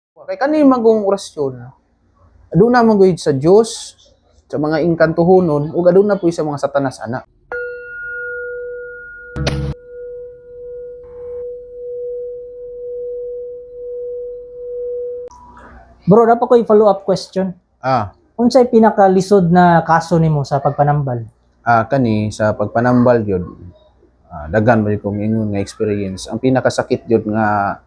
Kay kani magong orasyon, aduna man gyud sa Dios, sa mga engkantuhonon ug aduna puy sa mga satanas ana. Bro, dapat ko i-follow up question. Ah, Unsay pinakalisod na kaso nimo sa pagpanambal? kani sa pagpanambal gyud, daghan ba ko ingon nga experience. Ang pinakasakit gyud nga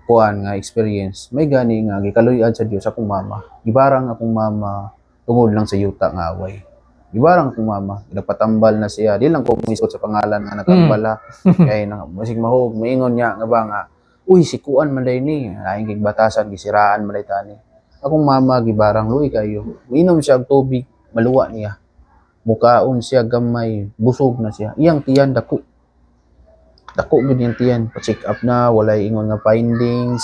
kuan nga experience, may gani nga gikaluy-an sa Dios akong mama. Gibarang akong mama tungod lang sa yuta nga away. Gibarang akong mama, nagpatambal na siya. Di lang ko misot sa pangalan nga nakambala. Kay nang musig mahog, maingon niya nga ba nga, uy, si kuan man day ni, laing kay batasan gisiraan man day tani. Akong mama gibarang luy kayo. Minom siya og tubig, maluwa niya. Mukaon siya gamay, busog na siya. Iyang tiyan dako. Dako gyud yung tiyan, pa-check up na, walay ingon nga findings.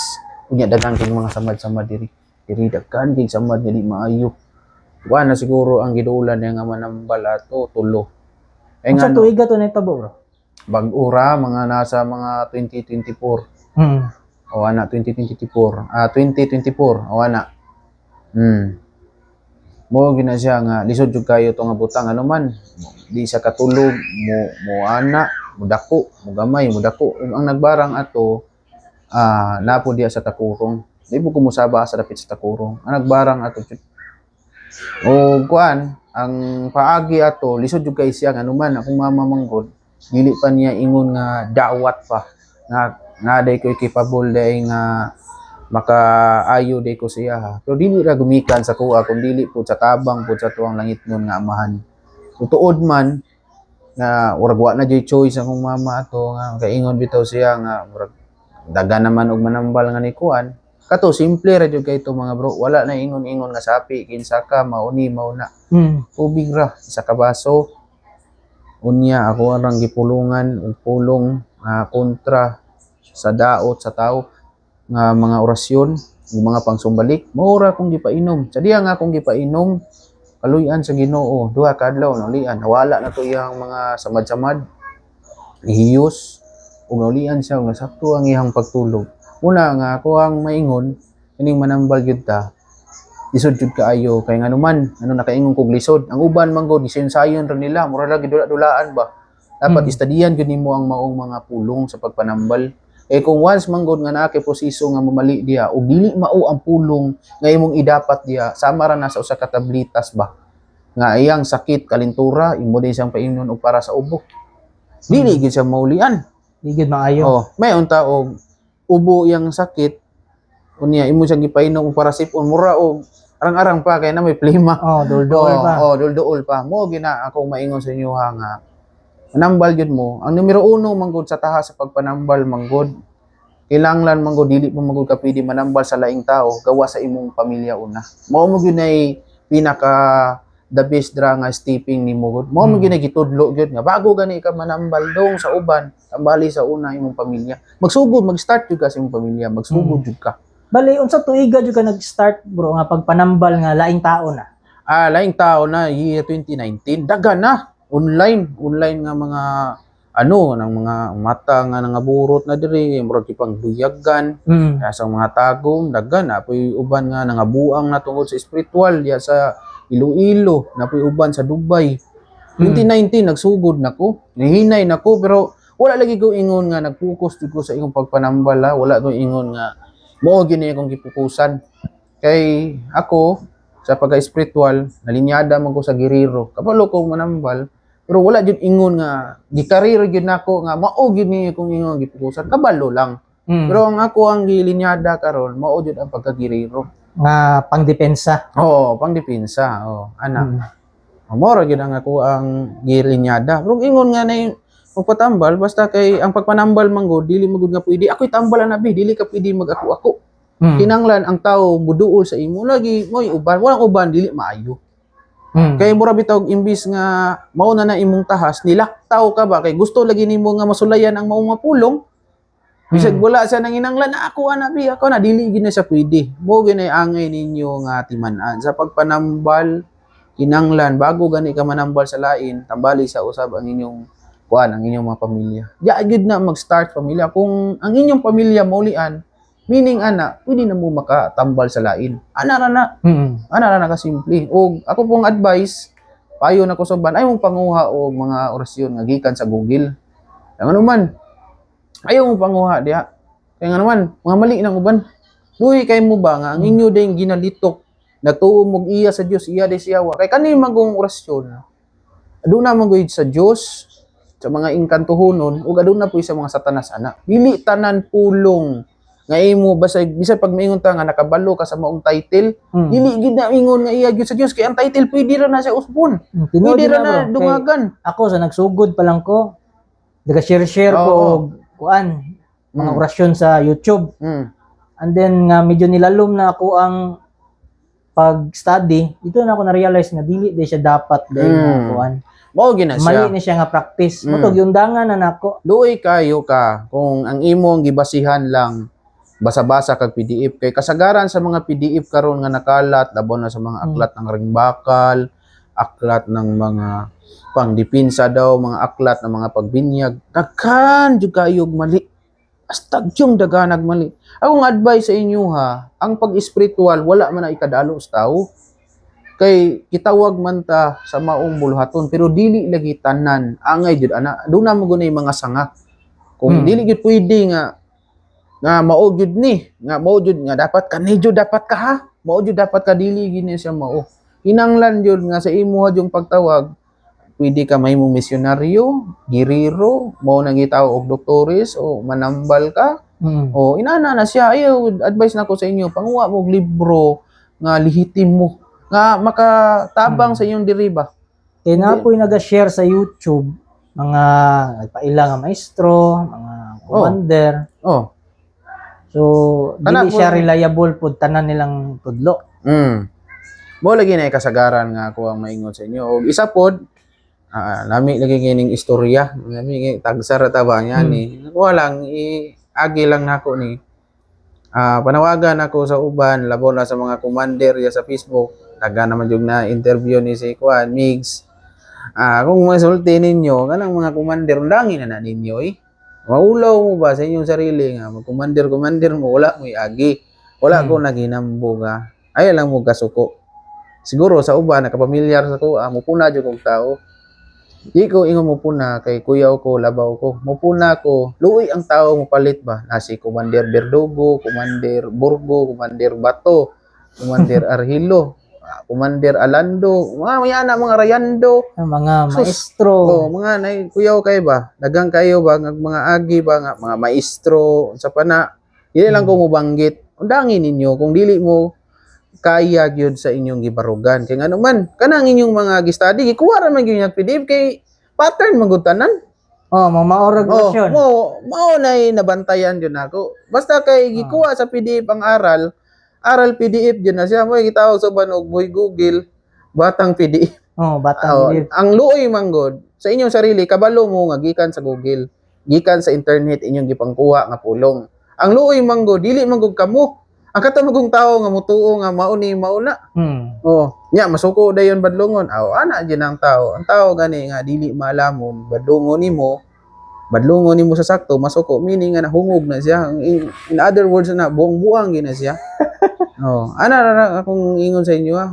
Unya daghang kay mga samad-samad diri. Diri daghan kay samad nga di maayo. Wa na siguro ang giduulan niya nga manambal ato tulo. Eh nga Unsa tuig to nitabo, bro? bag-ura mga nasa mga 2024. Hmm. O ana 2024. 2024 o ana. Mo gina siya nga lisod jud kayo to nga butang ano man. Di sa katulog mo ana, mo dako, mo gamay, mo dako. Ang nagbarang ato napo diya sa takurong. Di po kumusaba sa dapit sa takurong. Ang nagbarang ato o kuan ang paagi ato lisod jud kay siya nga man akong mama manggod dili pa niya ingon nga dawat pa nga day ko capable day nga makaayo day ko siya ha. Pero dili ra gumikan sa kuha kung dili po sa tabang po sa tuwang langit nun nga amahan. Tutuod man nga urag wa na jay choice akong mama ato nga kaingon bitaw siya nga murag daga naman og manambal nga ni kuan. Kato simple ra jud kay to mga bro. Wala na ingon-ingon nga sapi kinsa ka mauni mauna. Tubig ra sa kabaso. Unya ako arang gipulungan og pulong kontra sa daot sa tao nga mga orasyon, ng mga pangsumbalik. Maura kong gipainom. Sa diya nga akong gipainom kaluy-an sa Ginoo. Duha ka adlaw naulian. Nawala na to iyang mga samad-samad. Hiyos ug naulian siya ug nasakto ang iyang pagtulog. Una nga ako ang maingon kining manambal gyud ta. Lisod jud kaayo kay nganuman ano nakaingon kog lisod. Ang uban man gud gisensayon ra nila, mura ra gidula-dulaan ba. Dapat istadiyan gyud nimo ang maong mga pulong sa pagpanambal. Eh kung once man gud nga naa kay proseso nga mamali diya ug dili mao ang pulong nga imong idapat diya, sama ra na sa usa ka tablitas ba. Nga iyang sakit kalintura, imo din siyang painom og para sa ubo. Dili gyud siya maulian. Di gid maayo. Oh, may unta og ubo yang sakit unya imo siyang gipainom og parasipon mura og arang-arang pa kay na may plima. Oh, dul-dul pa. Dul-dul pa. Mo gina akong maingon sa inyo ha nga manambal gyud mo. Ang numero 1 manggod sa taha sa pagpanambal manggod kinahanglan manggod dili mo manggod ka pwede manambal sa laing tao gawa sa imong pamilya una. Mao mo gyud nay pinaka the best dra nga stepping nimo gud. Mao mo gyud gitudlo gyud nga bago gani ka manambal dong sa uban, tambali sa una imong pamilya. Magsugod, mag-start jud ka sa imong pamilya, magsugod jud ka. Bali, unsa tuiga jud ka nag-start, bro, nga pagpanambal nga laing tao na? Laing tao na year 2019, daga na online nga mga ng mga mata nga nangaburot na diri, murag ipang buyagan, sa mga tagong daga na puy uban nga nangabuang na tungod sa spiritual ya sa Iloilo, na puy uban sa Dubai. 2019 nagsugod nako, nihinay nako pero wala lagi ko ingon nga nag-focus jud ko sa imong pagpanambal ha. Wala ko ingon nga mao gini akong gipukusan. Kay ako sa pagka-spiritual, nalinyada man ko sa giriro. Kabalo ko manambal, pero wala jud ingon nga gikarir jud nako nga mao gyud ni akong ingon gipukusan. Kabalo lang. Pero ang ako ang gilinyada karon mao jud ang pagkagiriro. Nga pangdepensa. Pangdepensa. Ana. Mora gyud ang ako ang gilinyada. Pero ingon nga na pagpatambal basta kay ang pagpanambal manggod dili magud nga pwede ako'y tambal na bi dili ka pwede mag-ako-ako. Kinanglan ang tao muduol sa imo lagi moy uban walang uban dili maayo. Kay mura bitaw imbis nga mao na imong tahas nilaktaw ka ba kay gusto lagi nimo nga masulayan ang maong mapulong. Bisag wala siya nang inanglan ako ana bi ako na dili gid na siya pwede. Mo ginay angay ninyo nga timan-an sa pagpanambal kinanglan bago gani ka manambal sa lain tambali sa usab ang inyong ang inyong mga pamilya. Di agad na mag-start pamilya. Kung ang inyong pamilya maulian, Meaning ana, pwede na mo makatambal sa lain. Ana ra na, Mm. ana ra na kasimple. O ako pong advice, payo na ko sa ban, ayaw mong panguha o mga orasyon nga gikan sa Google. Ang ano man, ayaw mong panguha diha. Kaya nga naman, mga mali nang uban. Luhi kay mo ba nga ang inyo ding ginalitok, nagtuo mo iya sa Dios, iya di siyawa. Kay kani magong orasyon. Aduna man gud sa Dios, sa mga inkantuhonon, ug aduna po sa mga satanas ana. Dili tanan pulong nga imo basta bisan pag maingon ta nga nakabalo ka sa maong title, Mm. dili gid na ingon nga iya gyud sa Dios kay ang title pwede ra na siya usbon. Tinuod Pwede na, ra na bro. Kay dungagan. ako sa nagsugod pa lang ko, nag-share ko Oo. og kuan mga Mm. orasyon sa YouTube. Mm. And then nga medyo nilalom na ako ang pag-study, dito na ako na-realize nga dili di siya dapat dahil nga Mm. kuan. Mao gina Mali siya. na siya nga practice. Mm. Mutog yung dangan na nako. Luoy kayo ka kung ang imong gibasihan lang basa-basa kag PDF kay kasagaran sa mga PDF karon nga nakalat labaw na sa mga aklat ng ringbakal, aklat ng mga pangdepensa daw, mga aklat ng mga pagbinyag, daghan jud kayo og mali. Hasta yung daganag mali. Akong advice sa inyo ha, ang pag-spiritual wala man na ikadalo sa tao. Kay kitawag man ta sa maong buluhaton pero dili lagi tanan angay jud ana. Doon na mo gunay mga sanga. Kung dili gid pwede nga mao jud ni, nga mao jud nga dapat ka ni jud dapat ka ha. Mao jud dapat ka dili gini siya mao. Kinanglan jud nga sa imo yung pagtawag pwede ka mahimong misyonaryo, giriro, mao nang gitaw og doktores o manambal ka. Mm. O inana na siya. Ayaw, advice na ko sa inyo, panguha mo og libro nga lihitimo nga makatabang sa inyong diriba. Kaya na po'y nag-share sa YouTube mga nagpaila nga maestro, mga commander. Oh. So, Kana dili siya po- reliable pud tanan nilang tudlo. Mo lagi na kasaгаran nga ako ang maingon sa inyo. Og isa pod, nami lagi kining istorya, nami tagsara ta ba niya ni. Kuha lang agi lang nako ni. Panawagan ako sa uban labaw na sa mga commander ya sa Facebook. Taga naman yung na interview ni si Kuan Migs. Kung masulti ninyo, kanang mga commander langin na ninyo eh. Maulaw mo ba sa inyong sarili nga mag-commander mo wala mo iagi. Wala ko naginambo nga. Ay lang mo kasuko. Siguro sa uban nakapamilyar sa ko, mupuna jud kog tao. Di ko ingon mupuna kay kuyaw ko, labaw ko. Mupuna ko, luoy ang tao mo palit ba? Nasi Commander Berdugo, Commander Burgo, Commander Bato, Commander Arhilo, Commander Alando, mga Rayando. Mga Sus. maestro. Mga nay kuyaw kay ba? Dagang kayo ba nga mga agi ba nga mga maestro sa pana. Dili lang ko mo banggit. Undangin ninyo kung dili mo kaya gyud sa inyong gibarugan kay ngano man kanang inyong mga gi-study gikuha ra man gyud yung PDF kay pattern magutanan. Mga maorag version. Mao nay nabantayan gyud nako. Basta kay gikuha sa PDF ang aral PDF gyud na siya mo gitawag sa banog boy Google batang PDF. Batang believe. Ang luoy manggod sa inyong sarili kabalo mo nga gikan sa Google, gikan sa internet inyong gipangkuha nga pulong. Ang luoy manggod dili manggod kamo. Ang katamagong tao nga mutuo nga mao na. Nya masuko dayon badlongon. Ana gyud ang tao. Ang tao gani nga dili maalamon, badlongon nimo sa sakto, masuko meaning nga nahungog na siya. In other words na buang-buang gina siya. Ana ra akong ingon sa inyo ha.